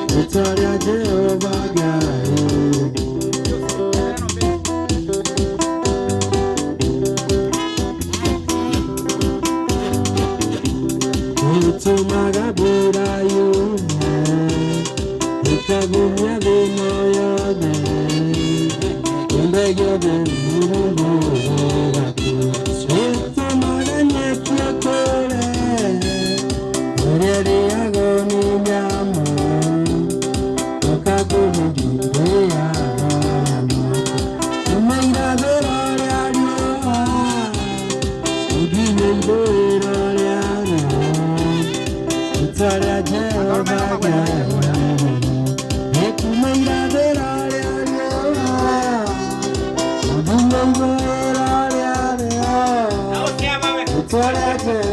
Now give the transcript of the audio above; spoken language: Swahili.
Victoria Jehovah God. Utumaga burayu, utabunya bimoyone, umbegyobe murugoraku. Utumaga nyekiyakore, ureri agoni nyamu, okakuni jubeya yamu. Umaira berore aryoha, udine berore aryoha. Victoria Jehovah God. Ekumeira berore aryoha, udine berore aryoha. Victoria Jehovah God.